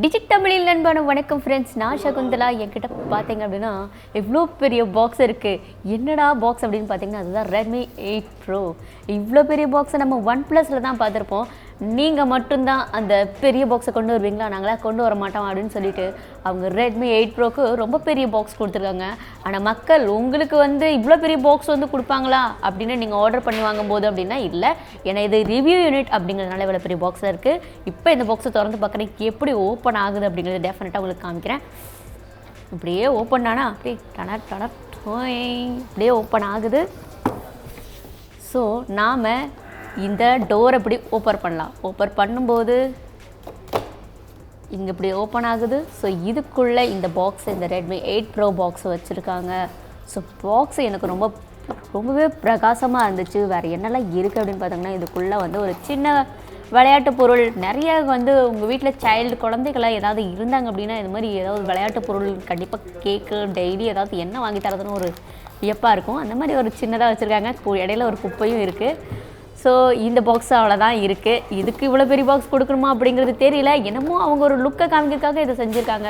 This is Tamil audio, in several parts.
டிஜிட் தமிழில் நண்பான வணக்கம் ஃப்ரெண்ட்ஸ். நான் சகுந்தலா. என்கிட்ட பார்த்தீங்க அப்படின்னா எவ்வளோ பெரிய பாக்ஸ் இருக்குது. என்னடா பாக்ஸ் அப்படின்னு பார்த்தீங்கன்னா அதுதான் ரெட்மி 8 ப்ரோ. இவ்வளோ பெரிய பாக்ஸை நம்ம OnePlusல தான் பார்த்துருப்போம். நீங்கள் மட்டும்தான் அந்த பெரிய பாக்ஸை கொண்டு வருவீங்களா, நாங்களாம் கொண்டு வர மாட்டோம் அப்படின்னு சொல்லிட்டு அவங்க ரெட்மி 8 ப்ரோக்கு ரொம்ப பெரிய பாக்ஸ் கொடுத்துருக்காங்க. ஆனால் மக்கள் உங்களுக்கு இவ்வளோ பெரிய பாக்ஸ் கொடுப்பாங்களா அப்படின்னு நீங்கள் ஆர்டர் பண்ணி வாங்கும்போது அப்படின்னா இல்லை, ஏன்னா இது ரிவ்யூ யூனிட் அப்படிங்கிறதுனால இவ்வளோ பெரிய பாக்ஸில் இருக்குது. இப்போ இந்த பாக்ஸை திறந்து பார்க்குறேன் எப்படி ஓப்பன் ஆகுது அப்படிங்கிறது டெஃபினட்டாக உங்களுக்கு காமிக்கிறேன். இப்படியே ஓப்பன் ஆனா அப்படியே அப்படியே ஓப்பன் ஆகுது. ஸோ நாம் இந்த டோரை இப்படி ஓப்பன் பண்ணலாம். ஓப்பன் பண்ணும்போது இங்கே இப்படி ஓப்பன் ஆகுது. ஸோ இதுக்குள்ளே இந்த பாக்ஸ், இந்த ரெட்மி 8 ப்ரோ பாக்ஸ் வச்சுருக்காங்க. ஸோ பாக்ஸ் எனக்கு ரொம்பவே பிரகாசமாக இருந்துச்சு. வேறு என்னெல்லாம் இருக்குது அப்படின்னு பார்த்தோம்னா இதுக்குள்ளே ஒரு சின்ன விளையாட்டு பொருள் நிறைய உங்கள் வீட்டில் சைல்டு குழந்தைகளாக ஏதாவது இருந்தாங்க அப்படின்னா இது மாதிரி ஏதாவது விளையாட்டு பொருள் கண்டிப்பாக கேக்கு டெய்லி ஏதாவது என்ன வாங்கி தரதுன்னு ஒரு வியப்பாக இருக்கும். அந்த மாதிரி ஒரு சின்னதாக வச்சுருக்காங்க. இடையில ஒரு குப்பையும் இருக்குது. ஸோ இந்த பாக்ஸ் அவ்வளோதான் இருக்குது. இதுக்கு இவ்வளோ பெரிய பாக்ஸ் கொடுக்கணுமா அப்படிங்கிறது தெரியல. என்னமோ அவங்க ஒரு லுக்கை காமிக்கிறதுக்காக இதை செஞ்சுருக்காங்க.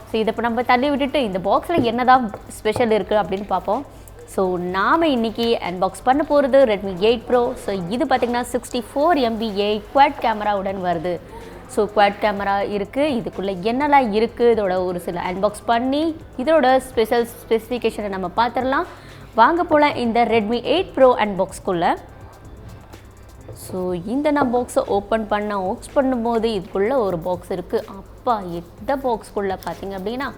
ஸோ இதை இப்போ நம்ம தள்ளி விட்டுட்டு இந்த பாக்ஸில் என்ன தான் ஸ்பெஷல் இருக்குது அப்படின்னு பார்ப்போம். ஸோ நாம் இன்றைக்கி அன்பாக்ஸ் பண்ண போகிறது ரெட்மி 8 ப்ரோ. ஸோ இது பார்த்திங்கன்னா 64 MB குவாட் கேமராவுடன் வருது. ஸோ குவாட் கேமரா இருக்குது. இதுக்குள்ளே என்னெல்லாம் இருக்குது இதோட ஒரு சில அன்பாக்ஸ் பண்ணி இதோட ஸ்பெசிஃபிகேஷனை நம்ம பார்த்துடலாம். வாங்க போகலாம் இந்த ரெட்மி 8 ப்ரோ அன்பாக்ஸ்குள்ளே. ஸோ இந்த நான் பாக்ஸை ஓப்பன் பண்ணும்போது இதுக்குள்ளே ஒரு பாக்ஸ் இருக்குது. அப்பா இந்த பாக்ஸ்குள்ளே பார்த்தீங்க அப்படின்னா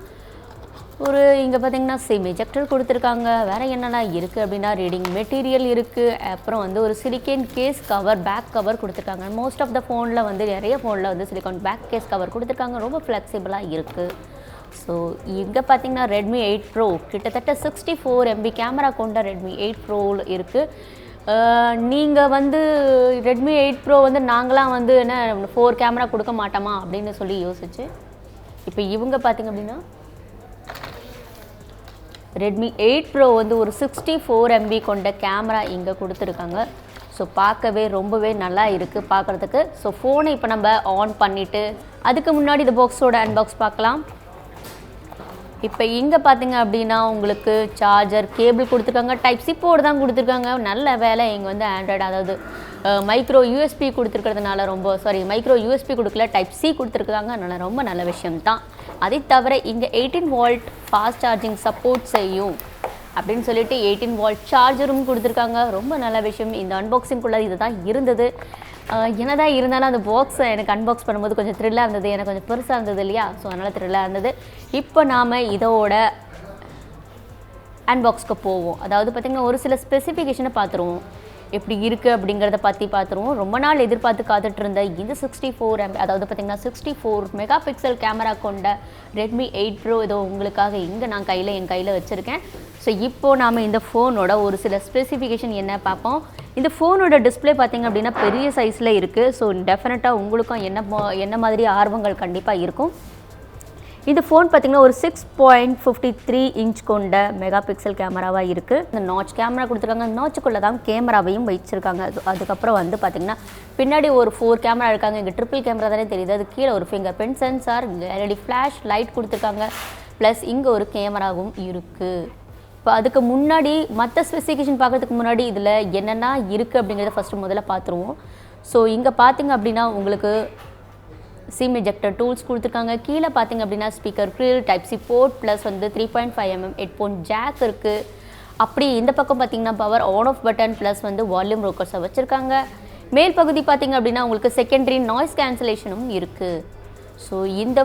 இங்கே பார்த்தீங்கன்னா சிம் எஜெக்டர் கொடுத்துருக்காங்க. வேறு என்னெல்லாம் இருக்குது அப்படின்னா ரீடிங் மெட்டீரியல் இருக்குது. அப்புறம் ஒரு silicone case cover, back cover கொடுத்துருக்காங்க. மோஸ்ட் ஆஃப் த ஃபோனில் நிறைய ஃபோனில் சிலிக்கான் பேக் கேஸ் கவர் கொடுத்துருக்காங்க. ரொம்ப ஃப்ளெக்சிபிளாக இருக்குது. ஸோ இங்கே பார்த்தீங்கன்னா ரெட்மி 8 ப்ரோ கிட்டத்தட்ட 64 MB கேமரா கொண்ட ரெட்மி 8 ப்ரோ இருக்குது. நீங்கள் ரெட்மி 8 ப்ரோ நாங்களாம் என்ன 4 கேமரா கொடுக்க மாட்டோமா அப்படின்னு சொல்லி யோசிச்சு இப்போ இவங்க பார்த்திங்க அப்படின்னா ரெட்மி 8 ப்ரோ ஒரு 64 MB கொண்ட கேமரா இங்கே கொடுத்துருக்காங்க. ஸோ பார்க்கவே ரொம்பவே நல்லா இருக்குது பார்க்குறதுக்கு. ஸோ ஃபோனை இப்போ நம்ம ஆன் பண்ணிவிட்டு அதுக்கு முன்னாடி இந்த பாக்ஸோட அன்பாக்ஸ் பார்க்கலாம். இப்போ இங்கே பார்த்தீங்க அப்படின்னா உங்களுக்கு சார்ஜர் கேபிள் கொடுத்துருக்காங்க. டைப் சி போர்டு தான் கொடுத்துருக்காங்க. நல்ல வேலை இங்கே ஆண்ட்ராய்டு, அதாவது மைக்ரோ யூஎஸ்பி கொடுத்துருக்கிறதுனால மைக்ரோ யூஎஸ்பி கொடுக்கல, டைப் சி கொடுத்துருக்காங்க. அதனால் ரொம்ப நல்ல விஷயம்தான். அதை தவிர இங்கே 18 வோல்ட் ஃபாஸ்ட் சார்ஜிங் சப்போர்ட் செய்யும் அப்படின்னு சொல்லிட்டு 18 வோல்ட் சார்ஜரும் கொடுத்துருக்காங்க. ரொம்ப நல்ல விஷயம். இந்த அன்பாக்சிங்குள்ளே இது தான் இருந்தது. என்னதான் இருந்தாலும் அந்த பாக்ஸை எனக்கு அன்பாக்ஸ் பண்ணும்போது கொஞ்சம் த்ரில்லாக இருந்தது. எனக்கு கொஞ்சம் பெருசாக இருந்தது இல்லையா? ஸோ அதனால் த்ரில்லாக இருந்தது. இப்போ நாம் இதோட அன்பாக்ஸ்க்கு போவோம். அதாவது பார்த்திங்கன்னா ஒரு சில ஸ்பெசிஃபிகேஷனை பார்த்துருவோம். எப்படி இருக்குது அப்படிங்கிறத பற்றி பார்த்துருவோம். ரொம்ப நாள் எதிர்பார்த்து காத்துட்டு இருந்த இந்த 64 MB, அதாவது பார்த்திங்கன்னா 64 மெகா பிக்சல் கேமரா கொண்ட ரெட்மி 8 ப்ரோ இதோ உங்களுக்காக இங்கே நான் என் கையில் வச்சுருக்கேன். ஸோ இப்போது நாம் இந்த ஃபோனோட ஒரு சில ஸ்பெசிஃபிகேஷன் என்ன பார்ப்போம். இந்த ஃபோனோட டிஸ்பிளே பார்த்திங்க அப்படின்னா பெரிய சைஸில் இருக்குது. ஸோ டெஃபினட்டாக உங்களுக்கும் என்ன மாதிரி ஆர்வங்கள் கண்டிப்பாக இருக்கும். இந்த ஃபோன் பார்த்திங்கன்னா ஒரு 6.53 இன்ச் கொண்ட மெகா பிக்சல் கேமராவாக இருக்குது. இந்த நாச் கேமரா கொடுத்துருக்காங்க. நாச்சுக்குள்ளே தான் கேமராவையும் வச்சுருக்காங்க. அதுக்கப்புறம் பார்த்திங்கன்னா பின்னாடி ஒரு 4 கேமரா இருக்காங்க. இங்கே ட்ரிபிள் கேமரா தானே தெரியுது. அது கீழே ஒரு ஃபிங்கர் பிரிண்ட் சென்சார், இங்கே எல்இடி ஃப்ளாஷ் லைட் கொடுத்துருக்காங்க. ப்ளஸ் இங்கே ஒரு கேமராவும் இருக்குது. இப்போ அதுக்கு முன்னாடி மற்ற ஸ்பெசிஃபிகேஷன் பார்க்குறதுக்கு முன்னாடி இதில் என்னென்னா இருக்குது அப்படிங்கிறத முதல்ல பார்த்துருவோம். ஸோ இங்கே பார்த்திங்க அப்படின்னா உங்களுக்கு சிம் எஜெக்டர் டூல்ஸ் கொடுத்துருக்காங்க. கீழே பார்த்திங்க அப்படின்னா speaker grill, type C port, plus 3.5 mm headphone jack இருக்குது. அப்படி இந்த பக்கம் பார்த்திங்கன்னா power on off button plus volume ரோக்கர்ஸை வச்சுருக்காங்க. மேல் பகுதி பார்த்திங்க அப்படின்னா உங்களுக்கு செகண்டரி நாய்ஸ் கேன்சலேஷனும் இருக்குது. ஸோ இந்த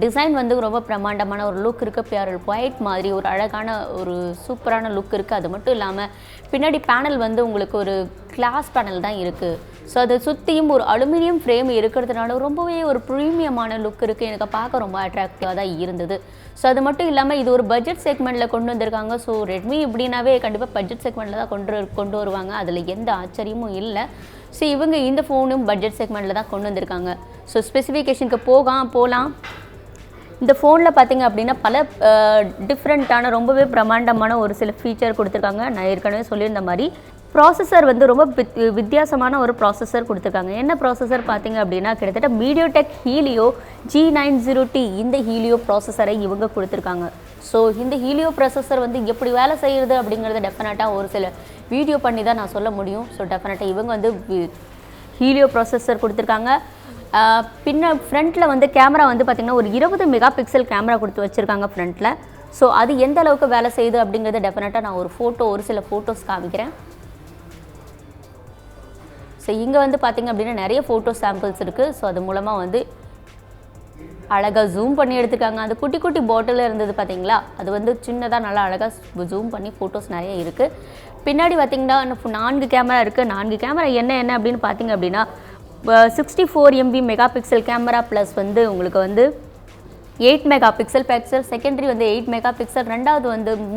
டிசைன் ரொம்ப பிரமாண்டமான ஒரு லுக் இருக்குது. பியூர் ஒயிட் மாதிரி ஒரு அழகான ஒரு சூப்பரான லுக் இருக்குது. அது மட்டும் இல்லாமல் பின்னாடி பேனல் உங்களுக்கு ஒரு கிளாஸ் பேனல் தான் இருக்குது. ஸோ அதை சுற்றியும் ஒரு அலுமினியம் ஃப்ரேம் இருக்கிறதுனால ரொம்பவே ஒரு ப்ரீமியமான லுக் இருக்குது. எனக்கு பார்க்க ரொம்ப அட்ராக்டிவாக தான் இருந்தது. ஸோ அது மட்டும் இல்லாமல் இது ஒரு பட்ஜெட் செக்மெண்ட்டில் கொண்டு வந்திருக்காங்க. ஸோ ரெட்மி இப்படின்னாவே கண்டிப்பாக பட்ஜெட் செக்மெண்ட்டில் தான் கொண்டு வருவாங்க. அதில் எந்த ஆச்சரியமும் இல்லை. ஸோ இவங்க இந்த ஃபோனும் பட்ஜெட் செக்மெண்ட்டில் தான் கொண்டு வந்திருக்காங்க. ஸோ ஸ்பெசிஃபிகேஷனுக்கு போகலாம். இந்த ஃபோனில் பார்த்திங்க அப்படின்னா பல டிஃப்ரெண்ட்டான ரொம்பவே பிரமாண்டமான ஒரு சில ஃபீச்சர் கொடுத்துருக்காங்க. நான் ஏற்கனவே சொல்லியிருந்த மாதிரி ப்ராசஸர் வந்து ரொம்ப வித்தியாசமான ஒரு ப்ராசஸர் கொடுத்துருக்காங்க. என்ன ப்ராசஸர் பார்த்தீங்க அப்படின்னா கிட்டத்தட்ட மீடியோடெக் ஹீலியோ G90T இந்த ஹீலியோ ப்ராசஸரை இவங்க கொடுத்துருக்காங்க. ஸோ இந்த ஹீலியோ ப்ராசஸர் வந்து எப்படி வேலை செய்யுது அப்படிங்கிறத டெஃபினட்டாக ஒரு சில வீடியோ பண்ணி தான் நான் சொல்ல முடியும். ஸோ டெஃபினட்டாக இவங்க வந்து ஹீலியோ ப்ராசஸர் கொடுத்துருக்காங்க. ஃப்ரண்ட்டில் வந்து கேமரா வந்து பார்த்திங்கன்னா ஒரு 20 மெகா பிக்சல் கேமரா கொடுத்து வச்சுருக்காங்க ஃப்ரண்ட்டில். ஸோ அது எந்த அளவுக்கு வேலை செய்யுது அப்படிங்கிறத டெஃபினட்டாக நான் ஒரு சில ஃபோட்டோஸ் காமிக்கிறேன். ஸோ இங்கே வந்து பார்த்திங்க அப்படின்னா நிறைய ஃபோட்டோ சாம்பிள்ஸ் இருக்குது. ஸோ அது மூலமாக வந்து அழகாக ஜூம் பண்ணி எடுத்துருக்காங்க. அந்த குட்டி குட்டி பாட்டிலில் இருந்தது பார்த்தீங்களா, அது வந்து சின்னதாக நல்லா அழகாக ஜூம் பண்ணி ஃபோட்டோஸ் நிறைய இருக்குது. பின்னாடி பார்த்திங்கன்னா 4 கேமரா இருக்குது. 4 கேமரா என்ன அப்படின்னு பார்த்திங்க அப்படின்னா 64 MB mega pixel camera plus வந்து உங்களுக்கு வந்து 8 மெகா பிக்சல் செகண்டரி வந்து 8 மெகா பிக்சல்,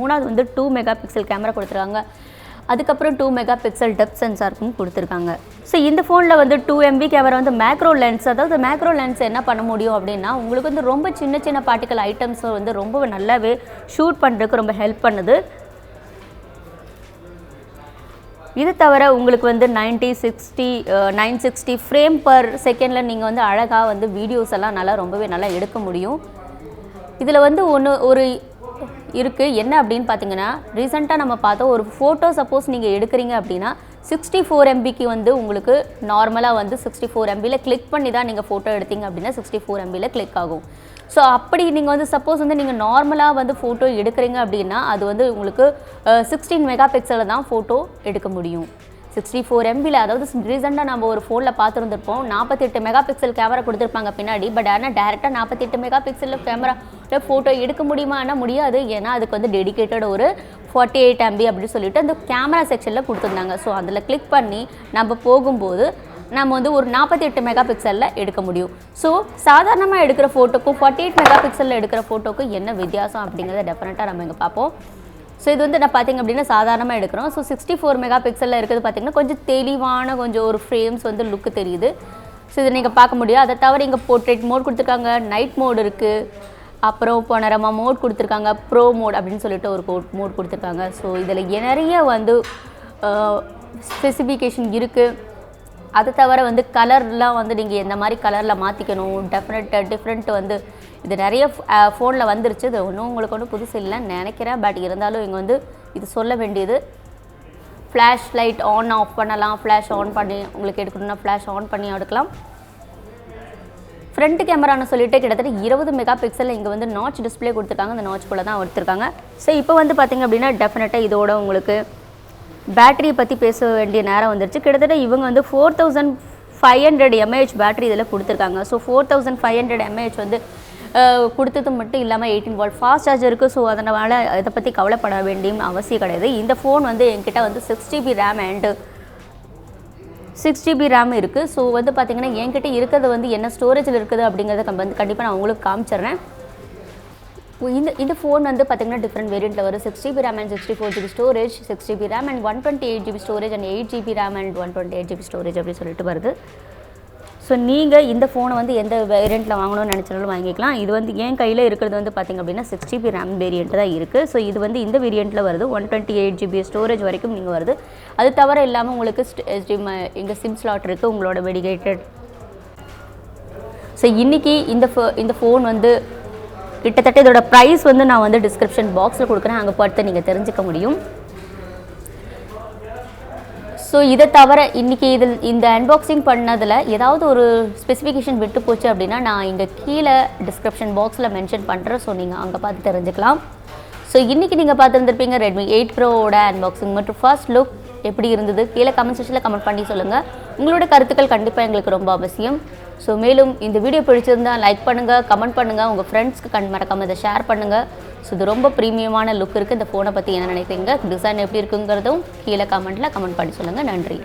மூணாவது வந்து 2 மெகா பிக்சல் கேமரா கொடுத்துருக்காங்க. அதுக்கப்புறம் 2 மெகா பிக்சல் டெப்த் சென்சாருக்கும் கொடுத்துருக்காங்க. ஸோ இந்த ஃபோனில் வந்து 2 MB கேமரா வந்து மேக்ரோ லென்ஸ், அதாவது மேக்ரோ லென்ஸ் என்ன பண்ண முடியும் அப்படின்னா உங்களுக்கு வந்து ரொம்ப சின்ன சின்ன பார்ட்டிக்கல் ஐட்டம்ஸை வந்து ரொம்ப நல்லாவே ஷூட் பண்ணுறதுக்கு ரொம்ப ஹெல்ப் பண்ணுது. இது தவிர உங்களுக்கு வந்து 960 ஃப்ரேம் பர் செகண்டில் நீங்கள் வந்து அழகாக வந்து வீடியோஸ் எல்லாம் ரொம்பவே நல்லா எடுக்க முடியும். இதில் வந்து ஒரு இருக்குது என்ன அப்படின்னு பார்த்தீங்கன்னா, ரீசெண்டாக நம்ம பார்த்தோம் ஒரு ஃபோட்டோ சப்போஸ் நீங்கள் எடுக்கிறீங்க அப்படின்னா 64 MBக்கு வந்து உங்களுக்கு நார்மலாக வந்து 64 MBயில் கிளிக் பண்ணி தான் நீங்கள் ஃபோட்டோ எடுத்தீங்க அப்படின்னா 64 MBயில் கிளிக் ஆகும். ஸோ அப்படி நீங்கள் வந்து சப்போஸ் வந்து நீங்கள் நார்மலாக வந்து ஃபோட்டோ எடுக்கிறீங்க அப்படின்னா அது வந்து உங்களுக்கு 16 மெகா பிக்சலில் தான் ஃபோட்டோ எடுக்க முடியும். 64 MBயில், அதாவது ரீசெண்டாக நம்ம ஒரு ஃபோனில் பார்த்துருந்துருப்போம் 48 மெகா பிக்சல் கேமரா கொடுத்துருப்பாங்க பின்னாடி. பட் ஆனால் டேரெக்டாக 48 மெகா பிக்சலில் கேமரா ஃபோட்டோ எடுக்க முடியுமானா முடியாது. ஏன்னா அதுக்கு வந்து டெடிக்கேட்டட் ஒரு 48 MB அப்படின்னு சொல்லிட்டு அந்த கேமரா செக்ஷனில் கொடுத்துருந்தாங்க. ஸோ அதில் கிளிக் பண்ணி நம்ம போகும்போது நம்ம வந்து ஒரு 48 மெகா பிக்சலில் எடுக்க முடியும். ஸோ சாதாரணமாக எடுக்கிற ஃபோட்டோக்கும் 48 மெகா பிக்சலில் எடுக்கிற ஃபோட்டோக்கும் என்ன வித்தியாசம் அப்படிங்கிறத டெஃபினட்டாக நம்ம இங்கே பார்ப்போம். ஸோ இது வந்து நான் பார்த்திங்க அப்படின்னா சாதாரணமாக எடுக்கிறோம். ஸோ 64 மெகா பிக்சலில் இருக்கிறது பார்த்திங்கன்னா கொஞ்சம் தெளிவான கொஞ்சம் ஒரு ஃப்ரேம்ஸ் வந்து லுக்கு தெரியுது. ஸோ இதை நீங்கள் பார்க்க முடியும். அதை தவிர இங்கே போர்ட்ரேட் மோட் கொடுத்துருக்காங்க, நைட் மோட் இருக்குது, அப்புறம் பனோரமா மோட் கொடுத்துருக்காங்க, ப்ரோ மோட் அப்படின்னு சொல்லிட்டு ஒரு மோட் கொடுத்துருக்காங்க. ஸோ இதில் நிறைய வந்து ஸ்பெசிஃபிகேஷன் இருக்குது. அது தவிர வந்து கலர்லாம் வந்து நீங்கள் எந்த மாதிரி கலரில் மாற்றிக்கணும், டிஃப்ரெண்ட் வந்து இது நிறைய ஃபோனில் வந்துருச்சு. இது உங்களுக்கு ஒன்றும் புதுசு இல்லைன்னு நினைக்கிறேன். பட் இருந்தாலும் இங்கே வந்து இது சொல்ல வேண்டியது, ஃப்ளாஷ் லைட் ஆன் ஆஃப் பண்ணலாம், ஃப்ளாஷ் ஆன் பண்ணி உங்களுக்கு எடுக்கணும்னா ஃப்ளாஷ் ஆன் பண்ணி எடுக்கலாம். ஃப்ரண்ட் கேமரான்னு சொல்லிட்டு கிட்டத்தட்ட 20 மெகா பிக்சலில் இங்கே வந்து நாட்ச் டிஸ்பிளே கொடுத்துருக்காங்க. அந்த நாட்ச் போல் தான் எடுத்துருக்காங்க. ஸோ இப்போ வந்து பார்த்திங்க அப்படின்னா டெஃபினட்டாக இதோட உங்களுக்கு பேட்டரியை பற்றி பேச வேண்டிய நேரம் வந்துருச்சு. கிட்டத்தட்ட இவங்க வந்து 4500 mAh பேட்டரி இதில் கொடுத்துருக்காங்க. ஸோ 4500 mAh வந்து கொடுத்தது மட்டும் இல்லாமல் 18 வாட் ஃபாஸ்ட் சார்ஜ் இருக்குது. ஸோ அதனால் இதை பற்றி கவலைப்பட வேண்டிய அவசியம் கிடையாது. இந்த ஃபோன் வந்து என்கிட்ட வந்து 6GB RAM and 6GB RAM இருக்குது. ஸோ வந்து பார்த்திங்கன்னா என்கிட்ட இருக்கிறது வந்து என்ன ஸ்டோரேஜில் இருக்குது அப்படிங்கிறத வந்து கண்டிப்பாக நான் உங்களுக்கு காமிச்சிட்றேன். இந்த ஃபோன் வந்து பார்த்திங்கன்னா டிஃப்ரெண்ட் வேரியண்ட்டில் வரும். 6GB RAM and 64GB storage, 6GB RAM and 128GB storage and 8GB RAM and 128GB storage அப்படின்னு சொல்லிட்டு வருது. ஸோ நீங்கள் இந்த ஃபோனை வந்து எந்த வேரியண்ட்டில் வாங்கணும்னு நினச்சாலும் வாங்கிக்கலாம். இது வந்து என் கையில் இருக்கிறது வந்து பார்த்திங்க அப்படின்னா 6GB RAM வேரியண்ட் தான் இருக்குது. ஸோ இது வந்து இந்த வேரியண்ட்டில் வருது. 128GB ஸ்டோரேஜ் வரைக்கும் நீங்கள் வருது. அது தவிர இல்லாமல் உங்களுக்கு இங்கே சிம் ஸ்லாட் இருக்குது, உங்களோட டெடிகேட்டட். ஸோ இன்றைக்கி இந்த ஃபோன் வந்து கிட்டத்தட்ட இதோட ப்ரைஸ் வந்து நான் வந்து டிஸ்கிரிப்ஷன் பாக்ஸில் கொடுக்குறேன், அங்கே பார்த்து நீங்கள் தெரிஞ்சுக்க முடியும். ஸோ இதை தவிர இன்றைக்கி இந்த அன்பாக்சிங் பண்ணதில் ஏதாவது ஒரு ஸ்பெசிஃபிகேஷன் விட்டு போச்சு அப்படின்னா நான் இங்கே கீழே டிஸ்கிரிப்ஷன் பாக்ஸில் மென்ஷன் பண்ணுறேன். ஸோ நீங்கள் அங்கே பார்த்து தெரிஞ்சுக்கலாம். ஸோ இன்றைக்கி நீங்கள் பார்த்துருந்துருப்பீங்க Redmi 8 Proவோட அன்பாக்சிங் மற்றும் ஃபர்ஸ்ட் லுக் எப்படி இருந்தது கீழே கமெண்ட் செக்ஷனில் கமெண்ட் பண்ணி சொல்லுங்கள். உங்களோட கருத்துக்கள் கண்டிப்பாக எங்களுக்கு ரொம்ப அவசியம். ஸோ மேலும் இந்த வீடியோ பிடிச்சிருந்தால் லைக் பண்ணுங்கள், கமெண்ட் பண்ணுங்கள், உங்கள் ஃப்ரெண்ட்ஸ்க்கு மறக்காமல் இதை ஷேர் பண்ணுங்கள். ஸோ இது ரொம்ப ப்ரீமியமான லுக் இருக்குது. இந்த ஃபோனை பற்றி என்ன நினைக்கிறீங்க, டிசைன் எப்படி இருக்குங்கிறதும் கீழே கமெண்ட்டில் கமெண்ட் பண்ணி சொல்லுங்கள். நன்றி.